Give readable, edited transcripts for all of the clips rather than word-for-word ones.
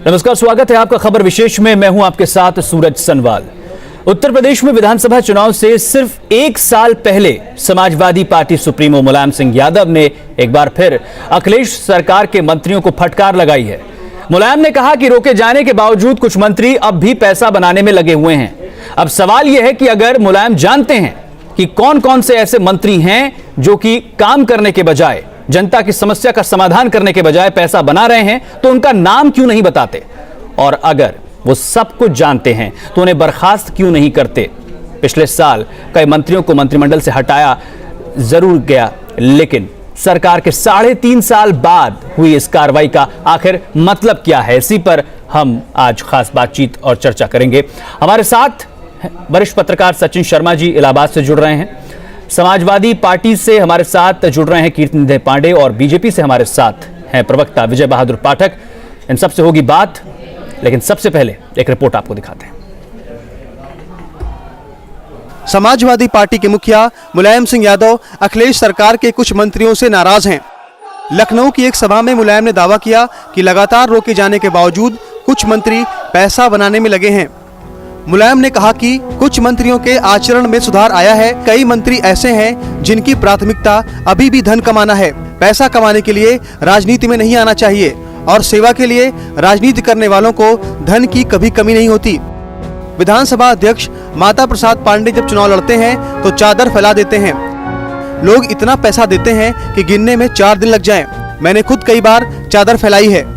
नमस्कार, स्वागत है आपका खबर विशेष में। मैं हूं आपके साथ सूरज सनवाल। उत्तर प्रदेश में विधानसभा चुनाव से सिर्फ एक साल पहले समाजवादी पार्टी सुप्रीमो मुलायम सिंह यादव ने एक बार फिर अखिलेश सरकार के मंत्रियों को फटकार लगाई है। मुलायम ने कहा कि रोके जाने के बावजूद कुछ मंत्री अब भी पैसा बनाने में लगे हुए हैं। अब सवाल यह है कि अगर मुलायम जानते हैं कि कौन कौन से ऐसे मंत्री हैं जो कि काम करने के बजाय, जनता की समस्या का समाधान करने के बजाय पैसा बना रहे हैं, तो उनका नाम क्यों नहीं बताते? और अगर वो सब कुछ जानते हैं तो उन्हें बर्खास्त क्यों नहीं करते? पिछले साल कई मंत्रियों को मंत्रिमंडल से हटाया जरूर गया, लेकिन सरकार के 3.5 साल बाद हुई इस कार्रवाई का आखिर मतलब क्या है? इसी पर हम आज खास बातचीत और चर्चा करेंगे। हमारे साथ वरिष्ठ पत्रकार सचिन शर्मा जी इलाहाबाद से जुड़ रहे हैं, समाजवादी पार्टी से हमारे साथ जुड़ रहे हैं कीर्तिनिधि पांडे, और बीजेपी से हमारे साथ हैं प्रवक्ता विजय बहादुर पाठक। इन सबसे होगी बात, लेकिन सबसे पहले एक रिपोर्ट आपको दिखाते हैं। समाजवादी पार्टी के मुखिया मुलायम सिंह यादव अखिलेश सरकार के कुछ मंत्रियों से नाराज हैं। लखनऊ की एक सभा में मुलायम ने दावा किया कि लगातार रोके जाने के बावजूद कुछ मंत्री पैसा बनाने में लगे हैं। मुलायम ने कहा कि कुछ मंत्रियों के आचरण में सुधार आया है। कई मंत्री ऐसे हैं जिनकी प्राथमिकता अभी भी धन कमाना है। पैसा कमाने के लिए राजनीति में नहीं आना चाहिए और सेवा के लिए राजनीति करने वालों को धन की कभी कमी नहीं होती। विधानसभा अध्यक्ष माता प्रसाद पांडे जब चुनाव लड़ते हैं तो चादर फैला देते हैं। लोग इतना पैसा देते हैं कि गिनने में 4 दिन लग जाएं। मैंने खुद कई बार चादर फैलाई है।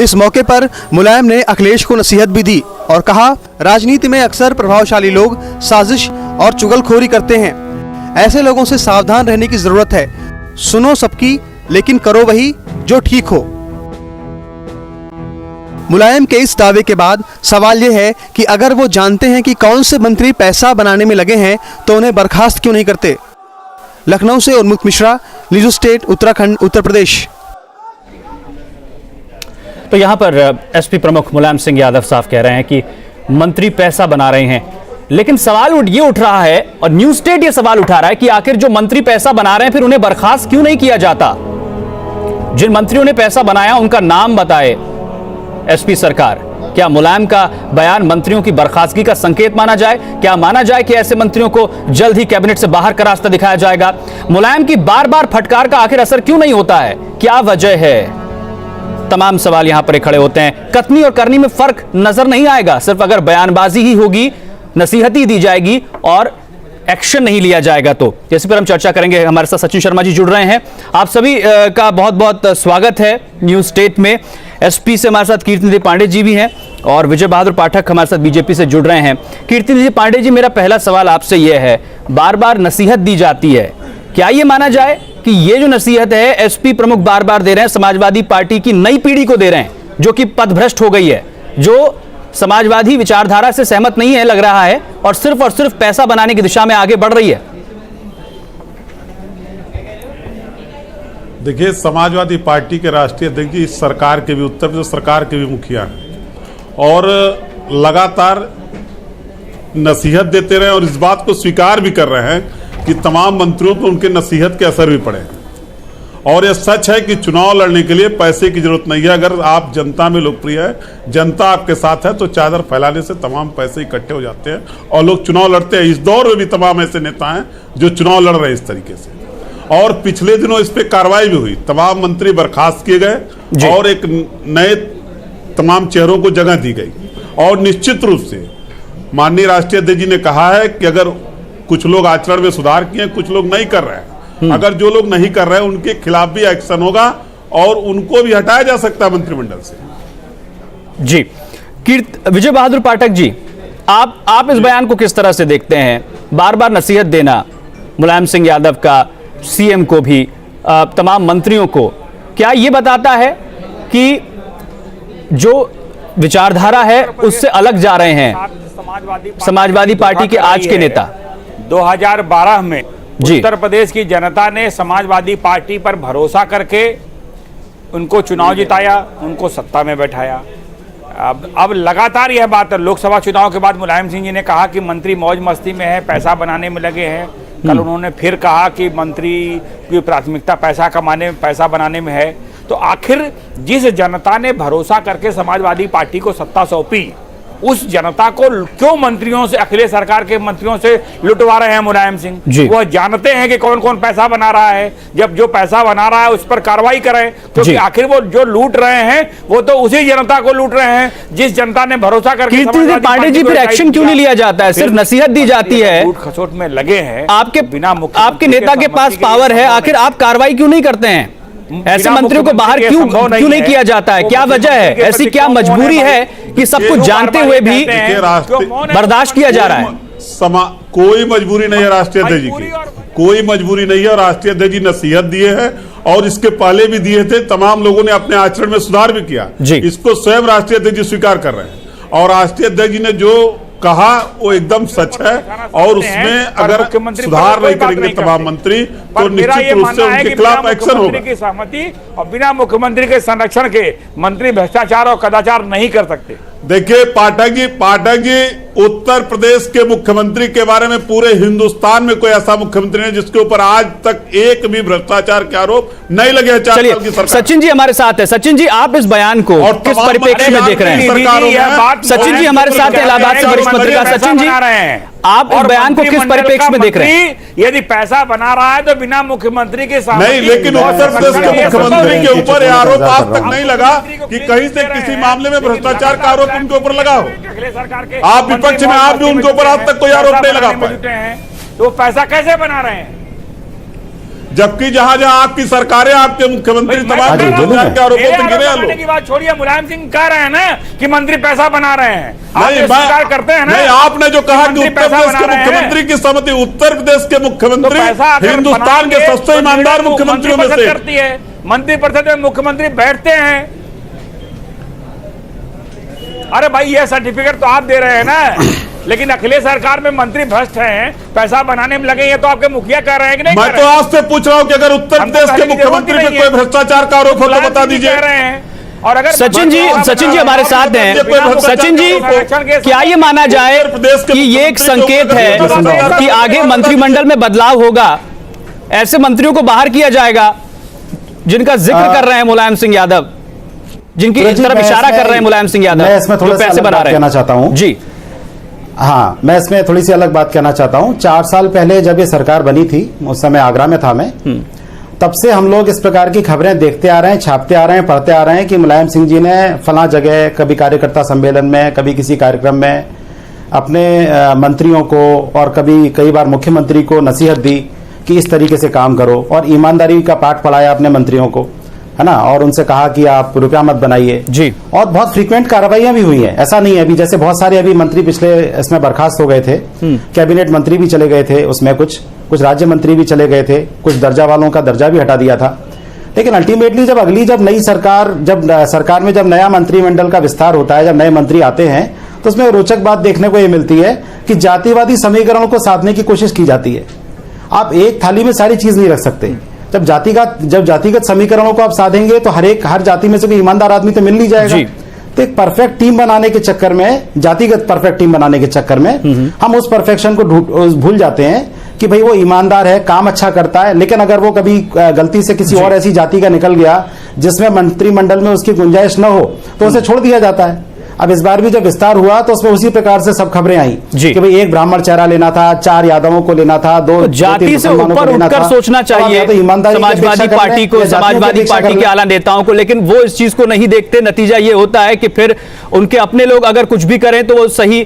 इस मौके पर मुलायम ने अखिलेश को नसीहत भी दी और कहा, राजनीति में अक्सर प्रभावशाली लोग साजिश और चुगलखोरी करते हैं। ऐसे लोगों से सावधान रहने की जरूरत है। सुनो सबकी, लेकिन करो वही जो ठीक हो। मुलायम के इस दावे के बाद सवाल यह है कि अगर वो जानते हैं कि कौन से मंत्री पैसा बनाने में लगे हैं तो उन्हें बर्खास्त क्यों नहीं करते? लखनऊ से उन्मुक्त मिश्रा, न्यूज़ स्टेट, उत्तराखंड, उत्तर प्रदेश। तो यहां पर एसपी प्रमुख मुलायम सिंह यादव साफ कह रहे हैं कि मंत्री पैसा बना रहे हैं, लेकिन सवाल ये उठ रहा है और न्यूज़ स्टेट ये सवाल उठा रहा है कि आखिर जो मंत्री पैसा बना रहे हैं फिर उन्हें बर्खास्त क्यों नहीं किया जाता? जिन मंत्रियों ने पैसा बनाया उनका नाम बताए एसपी सरकार। क्या मुलायम का बयान मंत्रियों की बर्खास्तगी का संकेत माना जाए? क्या माना जाए कि ऐसे मंत्रियों को जल्द ही कैबिनेट से बाहर का रास्ता दिखाया जाएगा? मुलायम की बार बार फटकार का आखिर असर क्यों नहीं होता है? क्या वजह है? तमाम सवाल यहां पर खड़े होते हैं। कथनी और करनी में फर्क नजर नहीं आएगा। सिर्फ अगर बयानबाजी ही होगी, नसीहती दी जाएगी और एक्शन नहीं लिया जाएगा तो। जैसे पर हम चर्चा करेंगे। हमारे साथ सचिन शर्मा जी जुड़ रहे हैं। आप सभी का बहुत बहुत स्वागत है न्यूज़ स्टेट में। एसपी से हमारे साथ कीर्तिनिधि पांडे जी भी हैं और विजय बहादुर पाठक हमारे साथ बीजेपी से जुड़ रहे हैं। कीर्तिनिधि पांडे जी, मेरा पहला सवाल आपसे यह है, बार बार नसीहत दी जाती है, क्या ये माना जाए कि ये जो नसीहत है एसपी प्रमुख बार बार दे रहे हैं, समाजवादी पार्टी की नई पीढ़ी को दे रहे हैं जो कि पथभ्रष्ट हो गई है, जो समाजवादी विचारधारा से सहमत नहीं है लग रहा है और सिर्फ पैसा बनाने की दिशा में आगे बढ़ रही है? देखिए, समाजवादी पार्टी के राष्ट्रीय अध्यक्ष इस सरकार के भी, उत्तर प्रदेश सरकार के भी मुखिया हैं और लगातार नसीहत देते रहे और इस बात को स्वीकार भी कर रहे हैं कि तमाम मंत्रियों को उनके नसीहत के असर भी पड़े। और यह सच है कि चुनाव लड़ने के लिए पैसे की जरूरत नहीं है। अगर आप जनता में लोकप्रिय है, जनता आपके साथ है, तो चादर फैलाने से तमाम पैसे इकट्ठे हो जाते हैं और लोग चुनाव लड़ते हैं। इस दौर में भी तमाम ऐसे नेता हैं जो चुनाव लड़ रहे हैं इस तरीके से। और पिछले दिनों इस पर कार्रवाई भी हुई, तमाम मंत्री बर्खास्त किए गए और एक नए तमाम चेहरों को जगह दी गई। और निश्चित रूप से माननीय राष्ट्रीय अध्यक्ष जी ने कहा है कि अगर कुछ लोग आचरण में सुधार किए, कुछ लोग नहीं कर रहे हैं, अगर जो लोग नहीं कर रहे हैं उनके खिलाफ भी एक्शन होगा और उनको भी हटाया जा सकता है मंत्रिमंडल से। जी, विजय बहादुर पाठक जी, आप इस बयान को किस तरह से देखते हैं? बार बार नसीहत देना मुलायम सिंह यादव का सीएम को भी, तमाम मंत्रियों को, क्या ये बताता है कि जो विचारधारा है उससे अलग जा रहे हैं समाजवादी पार्टी के आज के नेता? 2012 में उत्तर प्रदेश की जनता ने समाजवादी पार्टी पर भरोसा करके उनको चुनाव जिताया, उनको सत्ता में बैठाया। अब लगातार यह बात, लोकसभा चुनाव के बाद मुलायम सिंह जी ने कहा कि मंत्री मौज मस्ती में है, पैसा बनाने में लगे हैं, कल उन्होंने फिर कहा कि मंत्री की प्राथमिकता पैसा बनाने में है। तो आखिर जिस जनता ने भरोसा करके समाजवादी पार्टी को सत्ता सौंपी, उस जनता को क्यों मंत्रियों से, अखिलेश सरकार के मंत्रियों से लुटवा रहे हैं मुलायम सिंह? वह जानते हैं कि कौन कौन पैसा बना रहा है। जब जो पैसा बना रहा है उस पर कार्रवाई करें, क्योंकि आखिर वो जो लूट रहे हैं वो तो उसी जनता को लूट रहे हैं जिस जनता ने भरोसा करके। कीर्ति पांडे जी, फिर एक्शन क्यों नहीं लिया जाता है? सिर्फ नसीहत दी जाती है। लूट खसोट में लगे हैं आपके नेता के पास पावर है, आखिर आप कार्रवाई क्यों नहीं करते हैं? ऐसे मंत्रियों को बाहर क्यों नहीं किया जाता है? क्या वजह है? ऐसी क्या मजबूरी है कि सब कुछ जानते हुए भी बर्दाश्त किया जा रहा है? कोई मजबूरी नहीं है राष्ट्रीय अध्यक्ष जी की, कोई मजबूरी नहीं है। और राष्ट्रीय अध्यक्ष जी नसीहत दिए हैं और इसके पहले भी दिए थे। तमाम लोगों ने अपने आचरण में सुधार भी किया, इसको स्वयं राष्ट्रीय अध्यक्ष जी स्वीकार कर रहे हैं। और राष्ट्रीय अध्यक्ष जी ने जो कहा वो एकदम सच है, और उसमें अगर सुधार नहीं करेंगे तमाम मंत्री तो निश्चित रूप से उनके खिलाफ एक्शन होगा। की सहमति और बिना मुख्यमंत्री के संरक्षण के मंत्री भ्रष्टाचार और कदाचार नहीं कर सकते। देखिए पाठक जी उत्तर प्रदेश के मुख्यमंत्री के बारे में पूरे हिंदुस्तान में कोई ऐसा मुख्यमंत्री नहीं जिसके ऊपर आज तक एक भी भ्रष्टाचार के आरोप नहीं लगे हैं। 4 साल की सरकार। सचिन जी हमारे साथ है। सचिन जी, आप इस बयान को किस परिप्रेक्ष्य में देख रहे हैं? सचिन जी हमारे साथ है, इलाहाबाद से वरिष्ठ पत्रकार सचिन जी, आप इस बयान को किस परिप्रेक्ष्य में देख रहे हैं? यदि पैसा बना रहा है तो बिना मुख्यमंत्री के सामने नहीं, लेकिन उत्तर प्रदेश के मुख्यमंत्री के ऊपर यह आरोप आज तक नहीं लगा कि कहीं से किसी मामले में भ्रष्टाचार का आरोप उनके ऊपर लगा हो। आप विपक्ष में, आप भी उनके ऊपर आज तक कोई आरोप नहीं लगा पाए। तो पैसा कैसे बना रहे हैं? जबकि जहां जहां आपकी सरकारें, आपके मुख्यमंत्री तमाम के आरोपों से गिरे लोग। की बात छोड़िए, मुलायम सिंह कह रहे हैं ना कि मंत्री पैसा बना रहे हैं। नहीं, स्वीकार करते हैं ना? नहीं, आपने जो कहा कि उत्तर प्रदेश के मुख्यमंत्री की सहमति, उत्तर प्रदेश के मुख्यमंत्री हिंदुस्तान के सबसे ईमानदार मुख्यमंत्रियों में से करती है। मंत्रिपरिषद में मुख्यमंत्री बैठते हैं। अरे भाई, ये सर्टिफिकेट तो आप दे रहे हैं ना, लेकिन अखिलेश सरकार में मंत्री भ्रष्ट हैं, पैसा बनाने में लगे। ये तो आपके मुखिया कह रहे हैं कि नहीं? मैं तो आज से पूछ रहा हूं कि अगर उत्तर प्रदेश के मुख्यमंत्री पे कोई भ्रष्टाचार का आरोप हो तो बता दीजिए। और अगर सचिन जी हमारे साथ हैं। सचिन जी, क्या ये माना जाए कि ये एक संकेत है कि आगे मंत्रिमंडल में बदलाव होगा, ऐसे मंत्रियों को बाहर किया जाएगा जिनका जिक्र कर रहे हैं मुलायम सिंह यादव, जिनकी तरफ इशारा कर रहे हैं मुलायम सिंह यादव, मैं इसमें थोड़ा पैसे बना रहे हैं? कहना चाहता हूं जी हाँ, मैं इसमें थोड़ी सी अलग बात कहना चाहता हूं। 4 साल पहले जब ये सरकार बनी थी, उस समय आगरा में था मैं, तब से हम लोग इस प्रकार की खबरें देखते आ रहे हैं, छापते आ रहे हैं, पढ़ते आ रहे हैं कि मुलायम सिंह जी ने फला जगह, कभी कार्यकर्ता सम्मेलन में, कभी किसी कार्यक्रम में अपने मंत्रियों को और कई बार मुख्यमंत्री को नसीहत दी कि इस तरीके से काम करो, और ईमानदारी का पाठ पढ़ाया अपने मंत्रियों को, है ना, और उनसे कहा कि आप रुपया मत बनाइए जी। और बहुत फ्रीक्वेंट कार्रवाइयां भी हुई हैं। ऐसा नहीं है अभी जैसे बहुत सारे अभी मंत्री पिछले इसमें बर्खास्त हो गए थे, कैबिनेट मंत्री भी चले गए थे, उसमें कुछ राज्य मंत्री भी चले गए थे, कुछ दर्जा वालों का दर्जा भी हटा दिया था। लेकिन अल्टीमेटली जब नई सरकार, सरकार में जब नया मंत्रिमंडल का विस्तार होता है, जब नए मंत्री आते हैं, तो उसमें रोचक बात देखने को यह मिलती है कि जातिवादी समीकरणों को साधने की कोशिश की जाती है। आप एक थाली में सारी चीज नहीं रख सकते। जब जातिगत समीकरणों को आप साधेंगे तो हर जाति में से कोई ईमानदार आदमी तो मिल नहीं जाएगा। तो एक परफेक्ट टीम बनाने के चक्कर में, जातिगत परफेक्ट टीम बनाने के चक्कर में हम उस परफेक्शन को भूल जाते हैं कि भाई वो ईमानदार है, काम अच्छा करता है, लेकिन अगर वो कभी गलती से किसी और ऐसी जाति का निकल गया जिसमें मंत्रिमंडल में उसकी गुंजाइश न हो तो उसे छोड़ दिया जाता है। अब इस बार भी जब विस्तार हुआ तो उसमें उसी प्रकार से सब खबरें आई कि भाई एक ब्राह्मण चेहरा लेना था, 4 यादवों को लेना था, 2 जाति से ऊपर उठकर सोचना चाहिए समाजवादी पार्टी को, समाजवादी पार्टी के आला नेताओं को, लेकिन वो इस चीज को नहीं देखते। नतीजा ये होता है कि फिर उनके अपने लोग अगर कुछ भी करें तो वो सही।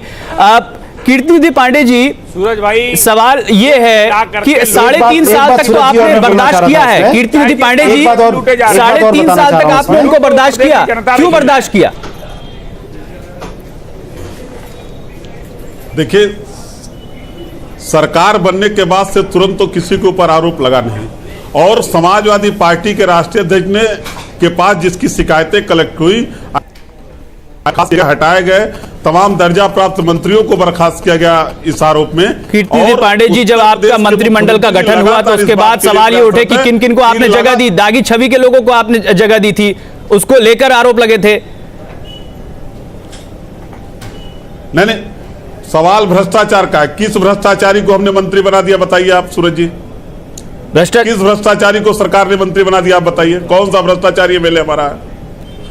कीर्ति पांडे जी, सूरज भाई, सवाल ये है कि 3.5 साल तक तो आपने बर्दाश्त किया है। कीर्ति पांडे जी, 3.5 साल तक आपने उनको बर्दाश्त किया, क्यों बर्दाश्त किया? देखिए, सरकार बनने के बाद से तुरंत तो किसी के ऊपर आरोप लगा नहीं, और समाजवादी पार्टी के राष्ट्रीय अध्यक्ष ने के पास जिसकी शिकायतें कलेक्ट हुई, हटाए गए, तमाम दर्जा प्राप्त मंत्रियों को बर्खास्त किया गया इस आरोप में। कीर्ति पांडे जी, जब आपका मंत्रिमंडल का गठन हुआ तो उसके बाद सवाल ये उठे कि किन किन को आपने जगह दी, दागी छवि के लोगों को आपने जगह दी थी, उसको लेकर आरोप लगे थे। नहीं, सवाल भ्रष्टाचार का है। किस भ्रष्टाचारी को हमने मंत्री बना दिया, बताइए आप सूरज जी। किस भ्रष्टाचारी को सरकार ने मंत्री बना दिया, आप बताइए। कौन सा भ्रष्टाचारी एमएलए हमारा है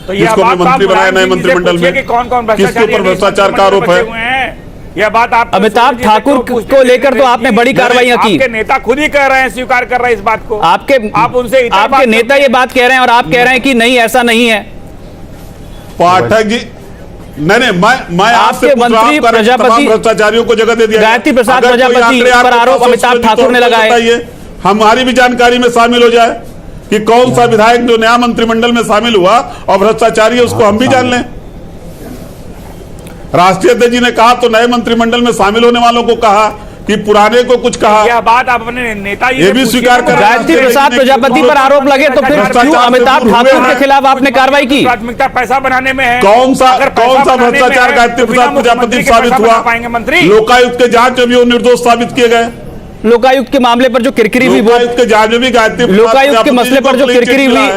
तो जिसको हमने मंत्री बनाया नए मंत्रिमंडल में? कौन किसके ऊपर भ्रष्टाचार का आरोप है? यह बात आप अमिताभ ठाकुर को लेकर तो आपने बड़ी कार्रवाइयां की। आपके नेता खुद ही कह रहे हैं, स्वीकार कर रहे हैं इस बात को। आप उनसे आपके नेता ये बात कह रहे हैं और आप कह रहे हैं कि नहीं ऐसा नहीं है। पाठक जी, नहीं, मैं आपके मंत्री प्रजापति भ्रष्टाचारियों को जगह दे दिया। गायत्री प्रसाद प्रजापति पर आरोप अमिताभ ठाकुर ने लगाए। हमारी भी जानकारी में शामिल हो जाए कि कौन सा विधायक जो नया मंत्रिमंडल में शामिल हुआ और भ्रष्टाचारी है, उसको हम भी जान लें। राष्ट्रीय अध्यक्ष जी ने कहा तो नए मंत्रिमंडल में शामिल होने वालों को कहा कि पुराने को कुछ कहा। यह बात आप अपने नेता ये भी स्वीकार कर। गायत्री प्रसाद प्रजापति पर आरोप लगे तो फिर क्यों अमिताभ ठाकुर के खिलाफ आपने कार्रवाई की? प्राथमिकता पैसा बनाने में है। कौन सा भ्रष्टाचार गायत्री प्रसाद प्रजापति साबित हुआ? मंत्री लोकायुक्त के जांच में भी वो निर्दोष साबित किए गए। लोकायुक्त के मामले पर जो किरकिरी हुई, लोकायुक्त के जांच में भी गायत्री लोकायुक्त के मसले पर जो किरकिरी हुई,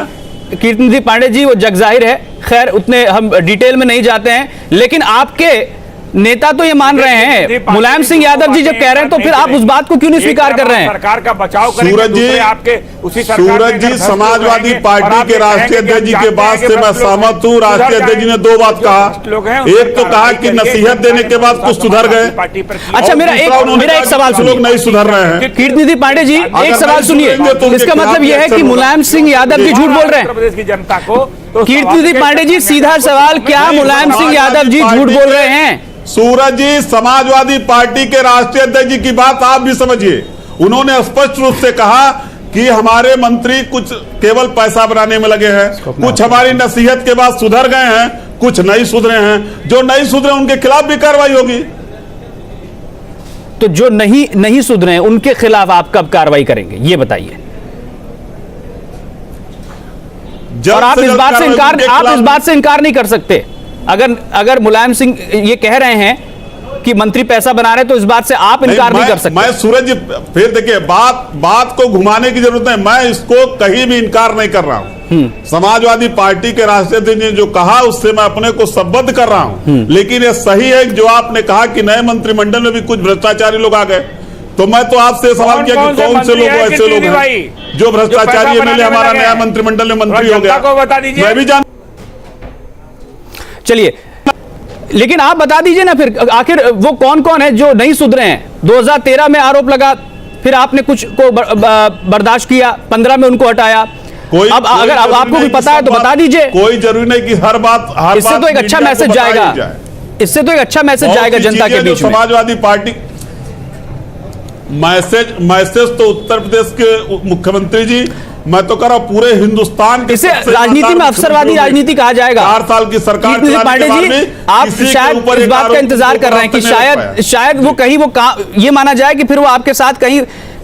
कीर्तिनिधि पांडे जी, वो जग जाहिर है। खैर उतने हम डिटेल में नहीं जाते हैं, लेकिन आपके नेता तो ये मान रहे हैं, मुलायम सिंह यादव जी जब कह रहे हैं तो फिर आप उस बात को क्यों नहीं स्वीकार कर रहे हैं? सरकार का बचाव सूरज जी, आपके उसी सूरज जी, समाजवादी पार्टी के राष्ट्रीय अध्यक्ष जी के बात से मैं सहमत हूँ। राष्ट्रीय अध्यक्ष जी ने दो बात कहा। एक तो कहा कि नसीहत देने के बाद कुछ सुधर गए। अच्छा, मेरा एक सवाल सुनिए। लोग नहीं सुधर रहे हैं। कीर्तिनिधि पांडे जी, एक सवाल सुनिए। इसका मतलब यह है कि मुलायम सिंह यादव जी झूठ बोल रहे हैं? प्रदेश की जनता को कीर्तिनिधि पांडे जी, सीधा सवाल, क्या मुलायम सिंह यादव जी झूठ बोल रहे हैं? सूरज जी, समाजवादी पार्टी के राष्ट्रीय अध्यक्ष जी की बात आप भी समझिए। उन्होंने स्पष्ट रूप से कहा कि हमारे मंत्री कुछ केवल पैसा बनाने में लगे हैं, कुछ हमारी नसीहत के बाद सुधर गए हैं, कुछ नहीं सुधरे हैं। जो नहीं सुधरे उनके खिलाफ भी कार्रवाई होगी। तो जो नहीं सुधरे हैं उनके खिलाफ आप कब कार्रवाई करेंगे, ये बताइए। और आप इस बात से इनकार नहीं कर सकते। अगर मुलायम सिंह ये कह रहे हैं कि मंत्री पैसा बना रहे हैं तो इस बात से आप इनकार नहीं कर सकते। मैं सूरज जी, फिर देखिए, बात को घुमाने की जरूरत है। मैं इसको कहीं भी इनकार नहीं कर रहा हूं। समाजवादी पार्टी के राष्ट्रीय अध्यक्ष ने जो कहा उससे मैं अपने को संबद्ध कर रहा हूं। लेकिन यह सही है जो आपने कहा कि नए मंत्रिमंडल में भी कुछ भ्रष्टाचारी लोग आ गए। तो मैं तो आपसे सवाल किया कि कौन से लोग ऐसे लोग हैं जो भ्रष्टाचारी एमएलए हमारा नया मंत्रिमंडल में मंत्री हो गया, बता दीजिए। मैं भी जान। चलिए, लेकिन आप बता दीजिए ना फिर, आखिर वो कौन कौन है जो नहीं सुधरे हैं? 2013 में आरोप लगा, फिर आपने कुछ को बर्दाश्त किया, 15 में उनको हटाया। अब अगर अब आपको भी पता है तो बता दीजिए। कोई जरूरी नहीं कि हर बात इससे तो एक अच्छा मैसेज जाएगा, इससे तो एक अच्छा मैसेज जाएगा जनता के बीच में। समाजवादी पार्टी मैसेज तो उत्तर प्रदेश के मुख्यमंत्री जी, मैं तो कह रहा हूं पूरे हिंदुस्तान के, इसे राजनीति में अवसरवादी राजनीति कहा जाएगा। 4 साल की सरकार पांडे जी, आप शायद इस बात का इंतजार कर रहे हैं कि शायद वो कहीं ये माना जाए कि फिर वो आपके साथ कहीं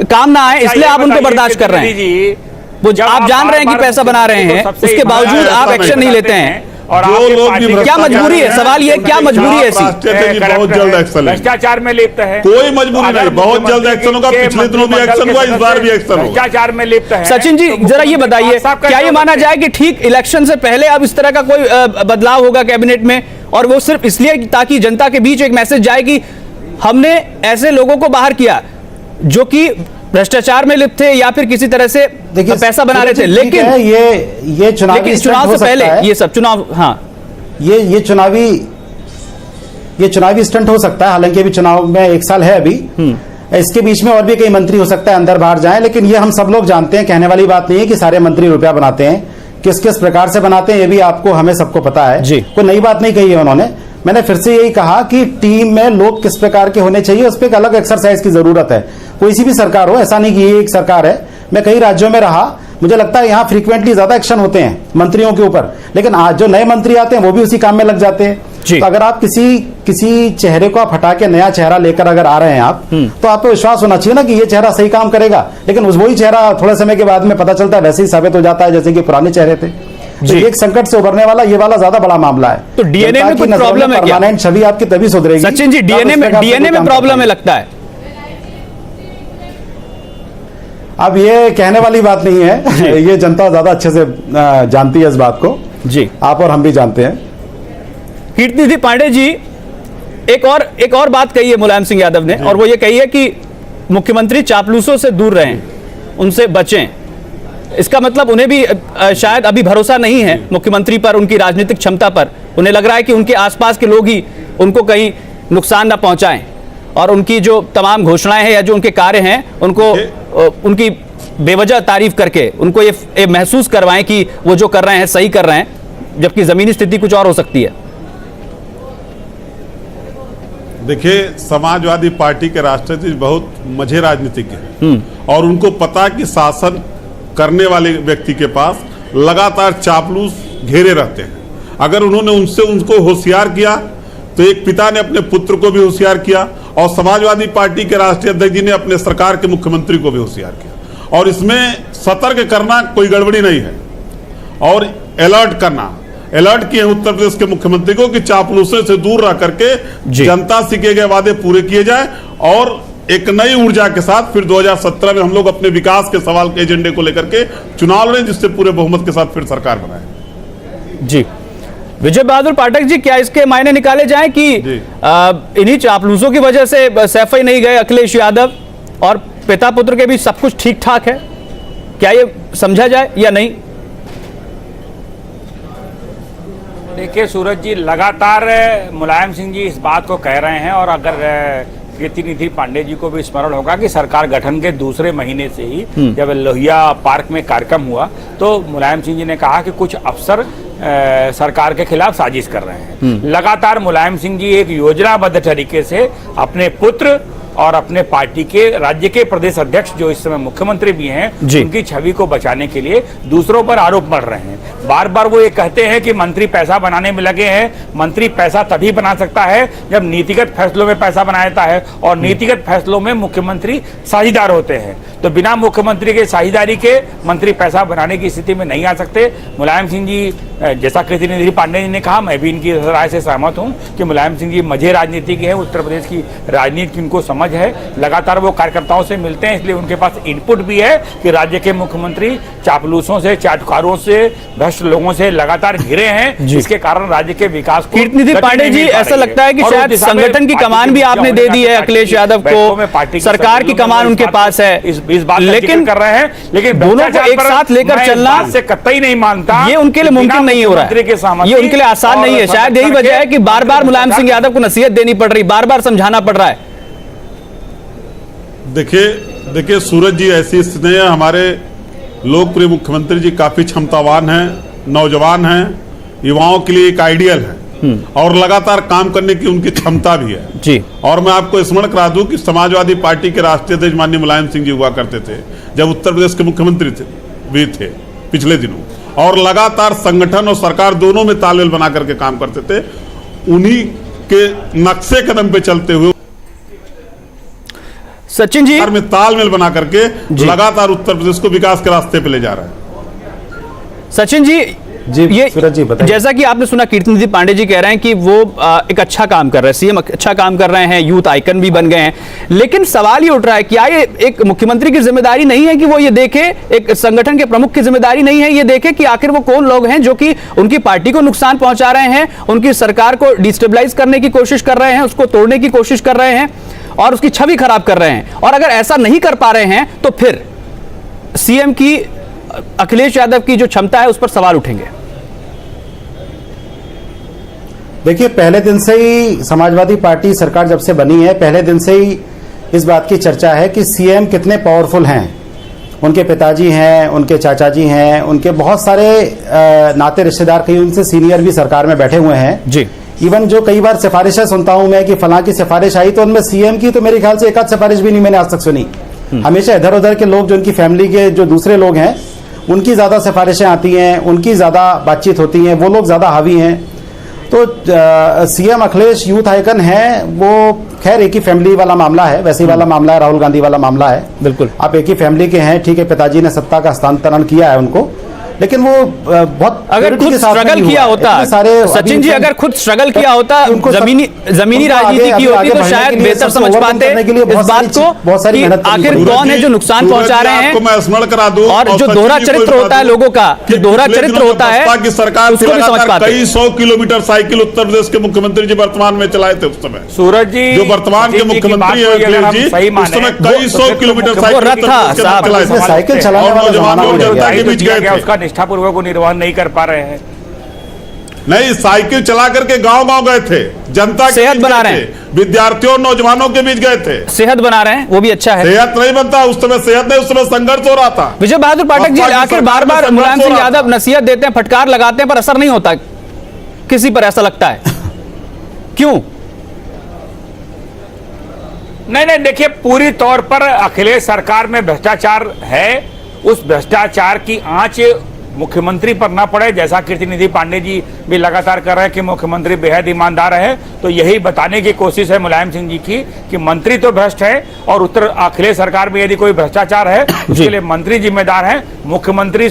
काम ना आए, इसलिए आप उनको बर्दाश्त कर रहे हैं। वो आप जान रहे हैं कि पैसा बना रहे हैं, उसके बावजूद आप एक्शन नहीं लेते हैं। और जो लोग भी क्या मजबूरी है? सवाल ये, क्या मजबूरी है ऐसी? बहुत जल्द एक्शन, भ्रष्टाचार में लिप्त है, कोई मजबूरी नहीं, बहुत जल्द एक्शन होगा। पिछले दिनों भी एक्शन हुआ, इस बार भी एक्शन होगा। भ्रष्टाचार में लिप्त है। सचिन जी, जरा ये बताइए, क्या ये माना जाए कि ठीक इलेक्शन से पहले अब इस तरह का कोई बदलाव होगा कैबिनेट में, और वो सिर्फ इसलिए ताकि जनता के बीच एक मैसेज जाए कि हमने ऐसे लोगों को बाहर किया जो कि भ्रष्टाचार में लिप्त थे या फिर किसी तरह से पैसा बना रहे थे? लेकिन ये चुनाव से पहले ये सब चुनाव, हाँ, ये चुनावी स्टंट हो सकता है। हालांकि अभी चुनाव में 1 साल है अभी, इसके बीच में और भी कई मंत्री हो सकता है अंदर बाहर जाएं, लेकिन ये हम सब लोग जानते हैं, कहने वाली बात नहीं है कि सारे मंत्री रुपया बनाते हैं। किस किस प्रकार से बनाते हैं ये भी आपको हमें सबको पता है जी। कोई नई बात नहीं कही है उन्होंने। मैंने फिर से यही कहा कि टीम में लोग किस प्रकार के होने चाहिए, उस पर एक अलग एक्सरसाइज की जरूरत है। कोई सी भी सरकार हो, ऐसा नहीं कि ये एक सरकार है। मैं कई राज्यों में रहा, मुझे लगता है यहाँ फ्रीक्वेंटली ज्यादा एक्शन होते हैं मंत्रियों के ऊपर, लेकिन आज जो नए मंत्री आते हैं वो भी उसी काम में लग जाते हैं। तो अगर आप किसी चेहरे को आप हटा के नया चेहरा लेकर अगर आ रहे हैं आप, तो आपको विश्वास होना चाहिए ना कि ये चेहरा सही काम करेगा। लेकिन वही चेहरा थोड़े समय के बाद में पता चलता है वैसे ही साबित हो जाता है जैसे कि पुराने चेहरे थे। तो एक संकट से उभरने वाला ये वाला ज्यादा बड़ा मामला है। तो डीएनए में कुछ प्रॉब्लम है क्या? परमानेंट छवि आपकी तभी सुधरेगी। सचिन जी, डीएनए में प्रॉब्लम है लगता है। अब ये कहने वाली बात नहीं है, ये जनता ज्यादा अच्छे से जानती है इस बात को जी, आप और हम भी जानते हैं। कीर्तिनिधि पांडे जी, एक और बात कही है मुलायम सिंह यादव ने, और वो ये कही है कि मुख्यमंत्री चापलूसों से दूर रहें, उनसे बचें। इसका मतलब उन्हें भी शायद अभी भरोसा नहीं है मुख्यमंत्री पर, उनकी राजनीतिक क्षमता पर। उन्हें लग रहा है कि उनके आसपास के लोग ही उनको कहीं नुकसान ना पहुंचाएं, और उनकी जो तमाम घोषणाएं हैं या जो उनके कार्य हैं उनको उनकी बेवजह तारीफ करके उनको ये महसूस करवाएं कि वो जो कर रहे हैं सही कर रहे हैं, जबकि जमीनी स्थिति कुछ और हो सकती है। देखिए, समाजवादी पार्टी के राष्ट्रीय अध्यक्ष बहुत मझे राजनीतिज्ञ हैं और उनको पता कि शासन करने वाले व्यक्ति के पास लगातार चापलूस घेरे रहते हैं। अगर उन्होंने उनको होशियार किया तो एक पिता ने अपने पुत्र को भी होशियार किया, और समाजवादी पार्टी के राष्ट्रीय अध्यक्ष जी ने अपने सरकार के मुख्यमंत्री को भी होशियार किया। और इसमें सतर्क करना कोई गड़बड़ी नहीं है, और अलर्ट करना, अलर्ट किए उत्तर प्रदेश के मुख्यमंत्री को कि चापलूसों से दूर रह करके जनता से किए गए वादे पूरे किए जाए, और एक नई ऊर्जा के साथ फिर 2017 में हम लोग अपने विकास के सवाल के एजेंडे को लेकर के चुनाव लड़ें, जिससे पूरे बहुमत के साथ फिर सरकार बनाए। जी विजय बहादुर पाठक जी, क्या इसके मायने निकाले जाएं कि इन्हीं चापलूसों की वजह से सैफ ही नहीं गए अखिलेश यादव, और पिता पुत्र के भी सब कुछ ठीक ठाक है? क्या ये समझा जाए या नहीं? देखिए सूरज जी, लगातार मुलायम सिंह जी इस बात को कह रहे हैं, और अगर कीर्तिनिधि पांडे जी को भी स्मरण होगा कि सरकार गठन के दूसरे महीने से ही जब लोहिया पार्क में कार्यक्रम हुआ तो मुलायम सिंह जी ने कहा कि कुछ अफसर सरकार के खिलाफ साजिश कर रहे हैं। लगातार मुलायम सिंह जी एक योजनाबद्ध तरीके से अपने पुत्र और अपने पार्टी के राज्य के प्रदेश अध्यक्ष जो इस समय मुख्यमंत्री भी हैं उनकी छवि को बचाने के लिए दूसरों पर आरोप मढ़ रहे हैं। बार बार वो ये कहते हैं कि मंत्री पैसा बनाने में लगे हैं। मंत्री पैसा तभी बना सकता है जब नीतिगत फैसलों में पैसा बना देता है, और नीतिगत फैसलों में मुख्यमंत्री साझेदार होते हैं। तो बिना मुख्यमंत्री के साझेदारी के मंत्री पैसा बनाने की स्थिति में नहीं आ सकते। मुलायम सिंह जी, जैसा कीर्तिनिधि पांडे जी ने कहा, मैं भी इनकी राय से सहमत हूं कि मुलायम सिंह जी मझे राजनीति के हैं, उत्तर प्रदेश की राजनीति की उनको समझ है। लगातार वो कार्यकर्ताओं से मिलते हैं, इसलिए उनके पास इनपुट भी है कि राज्य के मुख्यमंत्री चापलूसों से, चाटुकारों से, भ्रष्ट लोगों से लगातार घिरे हैं, जिसके कारण राज्य के विकास को कीर्तिनिधि पांडे जी, ऐसा लगता है कि शायद संगठन की कमान भी आपने दे दी है अखिलेश यादव को, सरकार की कमान उनके पास है, इस बात लेकिन कर रहे हैं, लेकिन दोनों को एक साथ लेकर चलना से कतई नहीं मानता, ये उनके लिए मुमकिन नहीं हो रहा है, ये उनके लिए आसान नहीं है। शायद यही वजह है कि बार बार मुलायम सिंह यादव को नसीहत देनी पड़ रही, बार बार समझाना पड़ रहा है। देखिए सूरज जी, ऐसी स्थिति है, हमारे लोकप्रिय मुख्यमंत्री जी काफी क्षमतावान हैं, नौजवान हैं, युवाओं के लिए एक आइडियल है, और लगातार काम करने की उनकी क्षमता भी है जी। और मैं आपको स्मरण करा दूं कि समाजवादी पार्टी के राष्ट्रीय अध्यक्ष माननीय मुलायम सिंह जी हुआ करते थे जब उत्तर प्रदेश के मुख्यमंत्री भी थे पिछले दिनों, और लगातार संगठन और सरकार दोनों में तालमेल बना करके काम करते थे। उन्हीं के नक्शे कदम पे चलते हुए सचिन जी में तालमेल बना करके लगातार उत्तर प्रदेश को विकास के रास्ते पे ले जा रहा है। सचिन जी, ये सूरज जी बताइए। जैसा कि आपने सुना, कीर्तिनिधि पांडे जी कह रहे हैं कि वो एक अच्छा काम कर रहे हैं, सीएम अच्छा काम कर रहे हैं, यूथ आइकन भी बन गए हैं, लेकिन सवाल ये उठ रहा है क्या ये एक मुख्यमंत्री की जिम्मेदारी नहीं है कि वो ये देखे, एक संगठन के प्रमुख की जिम्मेदारी नहीं है ये देखे कि आखिर वो कौन लोग हैं जो कि उनकी पार्टी को नुकसान पहुंचा रहे हैं, उनकी सरकार को डिस्टेबलाइज करने की कोशिश कर रहे हैं, उसको तोड़ने की कोशिश कर रहे हैं और उसकी छवि खराब कर रहे हैं। और अगर ऐसा नहीं कर पा रहे हैं तो फिर सीएम की, अखिलेश यादव की जो क्षमता है उस पर सवाल उठेंगे। देखिए, पहले दिन से ही समाजवादी पार्टी सरकार जब से बनी है, पहले दिन से ही इस बात की चर्चा है कि सीएम कितने पावरफुल हैं। उनके पिताजी हैं, उनके चाचा जी हैं, उनके बहुत सारे नाते रिश्तेदार, कई उनसे सीनियर भी सरकार में बैठे हुए हैं जी। इवन जो कई बार सिफारिशें सुनता हूं मैं कि फलां की सिफारिश आई, तो उनमें सीएम की तो मेरे ख्याल से एक आध सिफारिश भी नहीं मैंने आज तक सुनी। हमेशा इधर उधर के लोग, जो उनकी फैमिली के जो दूसरे लोग हैं, उनकी ज्यादा सिफारिशें आती हैं, उनकी ज्यादा बातचीत होती है, वो लोग ज्यादा हावी हैं। तो सीएम अखिलेश यूथ आइकन है, वो खैर एक ही फैमिली वाला मामला है, वैसे वाला मामला है, राहुल गांधी वाला मामला है। बिल्कुल, आप एक ही फैमिली के हैं, ठीक है, पिताजी ने सत्ता का हस्तांतरण किया है उनको, लेकिन वो बहुत अगर खुद स्ट्रगल किया होता, सचिन जी अगर खुद स्ट्रगल किया होता, जमीनी राजनीति की होती तो शायद बेहतर समझ पाते इस बात को कि आखिर कौन है जो नुकसान पहुंचा रहे हैं। मैं स्मरण करा दूं, और जो दोहरा चरित्र होता है लोगों का, जो दोहरा चरित्र होता है की सरकार उसको भी समझ पाते। कई 100 किलोमीटर साइकिल उत्तर प्रदेश के मुख्यमंत्री जी वर्तमान में चलाए थे उस समय। सूरज जी जो वर्तमान के मुख्यमंत्री है अखिलेश जी, उस समय कई 100 किलोमीटर साइकिल चलाने वाला नौजवानों जनता के बीच गए थे। उसका निष्ठापूर्वक निर्वहन नहीं कर पा रहे हैं। नहीं, साइकिल चला करके गांव-गांव गए थे, जनता के सेहत बीच बना गए रहे थे, हैं, विद्यार्थियों नौजवानों के बीच गए थे। सेहत बना रहे हैं, वो भी अच्छा है। सेहत नहीं बनता उस समय, सेहत नहीं, उस समय संघर्ष हो रहा था। विजय बहादुर पाठक जी आखिर बार बार मुलायम सिंह यादव नसीहत देते हैं, फटकार लगाते हैं, पर असर नहीं होता किसी पर, ऐसा लगता है क्यों? नहीं, देखिए पूरी तौर पर अखिलेश सरकार में भ्रष्टाचार है। उस भ्रष्टाचार की आंच मुख्यमंत्री पर ना पड़े, जैसा कीर्ति निधि पांडे जी भी लगातार कर रहे हैं कि मुख्यमंत्री बेहद ईमानदार है, तो यही बताने की कोशिश है मुलायम सिंह जी की कि मंत्री तो भ्रष्ट है और उत्तर अखिलेश सरकार में यदि कोई भ्रष्टाचार है उसके लिए मंत्री जिम्मेदार है, मुख्यमंत्री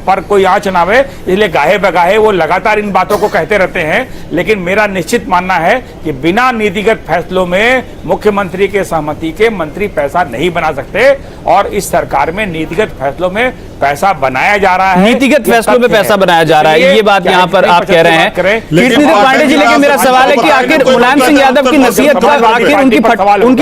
पर कोई आंच ना आवे। इसलिए गाहे बगाहे वो लगातार इन बातों को कहते रहते हैं। लेकिन मेरा निश्चित मानना है कि बिना नीतिगत फैसलों में मुख्यमंत्री के सहमति के मंत्री पैसा नहीं बना सकते, और इस सरकार में नीतिगत फैसलों में पैसा बनाया जा रहा है। नीतिगत फैसलों में पैसा बनाया जा रहा है, ये बात यहाँ पर आप कह रहे हैं कीर्ति निधि पांडे जी। लेकिन मेरा सवाल है कि आखिर मुलायम सिंह यादव की नसीहत का आखिर उनकी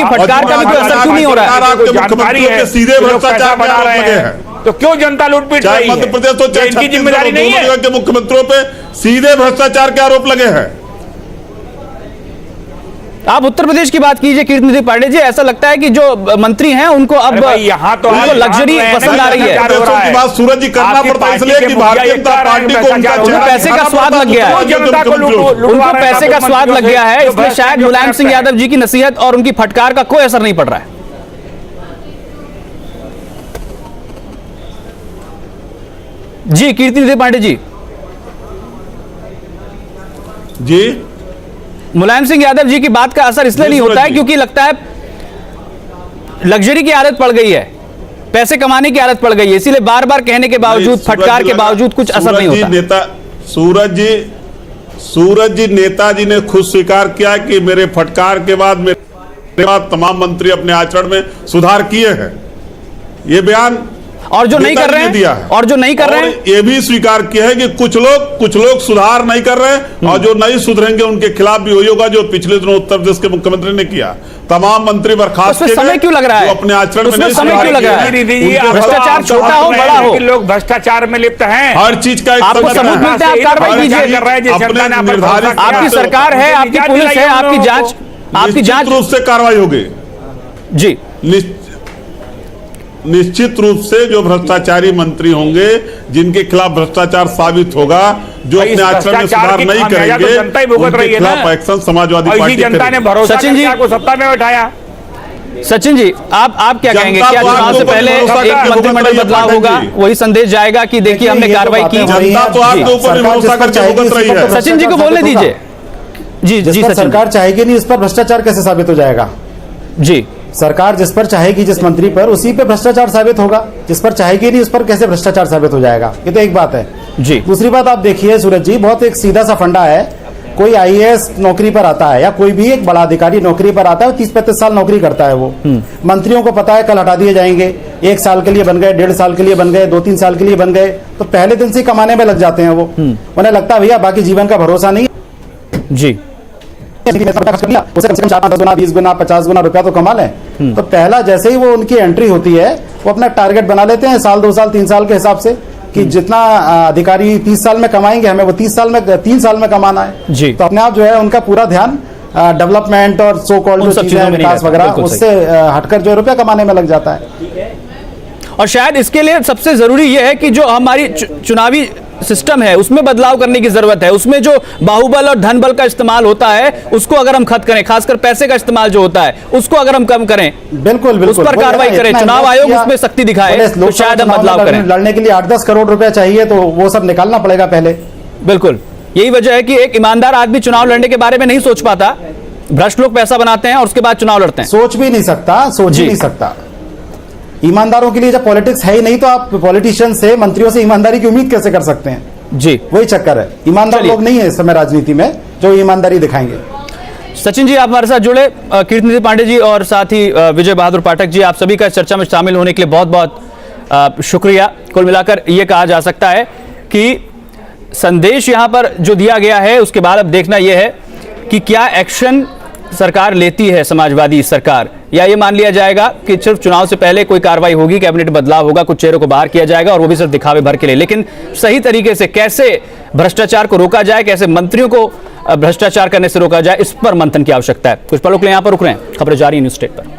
फटकार का भी कोई असर क्यों नहीं हो रहा है? जानकारी है सीधे भ्रष्टाचार बना रहे हैं, तो क्यों जनता लूट पीट रही है? मध्य प्रदेश तो इनकी जिम्मेदारी नहीं है के मुख्यमंत्रियों पे सीधे भ्रष्टाचार के आरोप लगे हैं। आप उत्तर प्रदेश की बात कीजिए कीर्ति निधि पांडे जी, ऐसा लगता है कि जो मंत्री हैं उनको अब यहाँ तो उनको लग्जरी पसंद आ रही है। बात सूरज जी करना पड़ता है, इसलिए कि भारतीय जनता पार्टी को उनको पैसे का स्वाद लग गया है, उनको पैसे का स्वाद लग गया है, इसलिए शायद मुलायम सिंह यादव जी की नसीहत और उनकी फटकार का कोई असर नहीं पड़ रहा है। जी कीर्ति निधि पांडे जी। जी मुलायम सिंह यादव जी की बात का असर इसलिए नहीं होता है क्योंकि लगता है लग्जरी की आदत पड़ गई है, पैसे कमाने की आदत पड़ गई है, इसीलिए बार बार कहने के बावजूद, फटकार के बावजूद कुछ असर नहीं होता। सूरज जी नेताजी ने खुद स्वीकार किया कि मेरे फटकार के बाद मेरे तमाम मंत्री अपने आचरण में सुधार किए हैं। ये बयान और जो नहीं कर रहे हैं, और जो नहीं कर रहे हैं, ये भी स्वीकार किया है कि कुछ लोग सुधार नहीं कर रहे हैं, और जो नहीं सुधरेंगे उनके खिलाफ भी वही होगा जो पिछले दिनों उत्तर प्रदेश के मुख्यमंत्री ने किया। तमाम मंत्री बर्खास्त किए गए, समय क्यों लग रहा है? अपने आचरण में समय क्यों लग रहा है? भ्रष्टाचार छोटा हो बड़ा हो, लोग भ्रष्टाचार में लिप्त हैं। हर चीज का आपको सबूत मिलता है, आप कार्रवाई कीजिए। आपकी सरकार है, आपकी पुलिस है, आपकी जांच रूप से कार्रवाई होगी जी। निश्चित रूप से जो भ्रष्टाचारी मंत्री होंगे, जिनके खिलाफ भ्रष्टाचार साबित होगा, जो अपने आचरण में सुधार नहीं करेंगे, उनके खिलाफ एक्शन समाजवादी पार्टी जनता ने भरोसा सचिन जी को सत्ता में बैठाया। सचिन जी आप क्या कहेंगे? क्या चुनाव से पहले एक मंत्रिमंडल बदलाव होगा, वही संदेश जाएगा कि देखिए हमने कार्रवाई की? जनता तो आपके ऊपर भरोसा करके भुगत रही है। सचिन जी को बोलने दीजिए। जी जी सचिन। सरकार चाहेगी नहीं, इस पर भ्रष्टाचार कैसे साबित हो जाएगा? जी सरकार जिस पर चाहेगी, जिस मंत्री पर, उसी पे भ्रष्टाचार साबित होगा। जिस पर चाहेगी नहीं, उस पर कैसे भ्रष्टाचार साबित हो जाएगा? ये तो एक बात है जी। दूसरी बात आप देखिए सूरज जी, बहुत एक सीधा सा फंडा है। कोई आईएएस नौकरी पर आता है या कोई भी एक बड़ा अधिकारी नौकरी पर आता है, 30-35 साल नौकरी करता है वो। मंत्रियों को पता है कल हटा दिए जाएंगे, 1 साल के लिए बन गए, 1.5 साल के लिए बन गए, 2-3 साल के लिए बन गए, तो पहले दिन से कमाने में लग जाते हैं वो। उन्हें लगता है भैया बाकी जीवन का भरोसा नहीं जी, उसे कम से कम 10 गुना 20 गुना 50 गुना रुपया तो कमा लें। तो पहला जैसे ही वो उनकी एंट्री होती है, वो अपना टारगेट बना लेते हैं साल 2 साल 3 साल के हिसाब से कि जितना अधिकारी 30 साल में कमाएंगे, हमें वो 3 साल में कमाना है जी। तो अपने आप जो है उनका पूरा ध्यान डेवलपमेंट और सो कॉल्ड जो चीजें हैं, विकास वगैरह, उससे हटकर जो रुपया कमाने में लग जाता है। और शायद इसके लिए सबसे जरूरी यह है कि जो हमारी चुनावी सिस्टम है उसमें बदलाव करने की जरूरत है। उसमें जो बाहुबल और धन बल का इस्तेमाल होता है उसको अगर हम खत्म करें, खासकर पैसे का इस्तेमाल जो होता है उसको अगर हम कम करें, बिल्कुल उस पर कार्रवाई करें, चुनाव आयोग उसमें सख्ती दिखाए, तो शायद हम बदलाव करें। लड़ने के लिए 8-10 करोड़ रुपया चाहिए, तो वो सब निकालना पड़ेगा पहले। बिल्कुल, यही वजह है कि एक ईमानदार आदमी चुनाव लड़ने के बारे में नहीं सोच पाता। भ्रष्ट लोग पैसा बनाते हैं और उसके बाद चुनाव लड़ते हैं। सोच भी नहीं सकता, सोच ही नहीं सकता। ईमानदारों के लिए जब पॉलिटिक्स है ही नहीं तो आप पॉलिटिशियन से, मंत्रियों से ईमानदारी की उम्मीद कैसे कर सकते हैं? जी, वही चक्कर है। ईमानदार लोग नहीं है इस समय राजनीति में जो ईमानदारी दिखाएंगे। सचिन जी, आप हमारे साथ जुड़े, कीर्तिनिधि पांडे जी और साथ ही विजय बहादुर पाठक जी, आप सभी का इस चर्चा में शामिल होने के लिए बहुत बहुत शुक्रिया। कुल मिलाकर यह कहा जा सकता है कि संदेश यहां पर जो दिया गया है, उसके बाद अब देखना यह है कि क्या एक्शन सरकार लेती है, समाजवादी सरकार, या ये मान लिया जाएगा कि सिर्फ चुनाव से पहले कोई कार्रवाई होगी, कैबिनेट बदलाव होगा, कुछ चेहरों को बाहर किया जाएगा और वो भी सिर्फ दिखावे भर के लिए। लेकिन सही तरीके से कैसे भ्रष्टाचार को रोका जाए, कैसे मंत्रियों को भ्रष्टाचार करने से रोका जाए, इस पर मंथन की आवश्यकता है। कुछ पलों के लिए यहां पर रुक रहे हैं, खबरें जारी न्यूज़ स्टेट पर।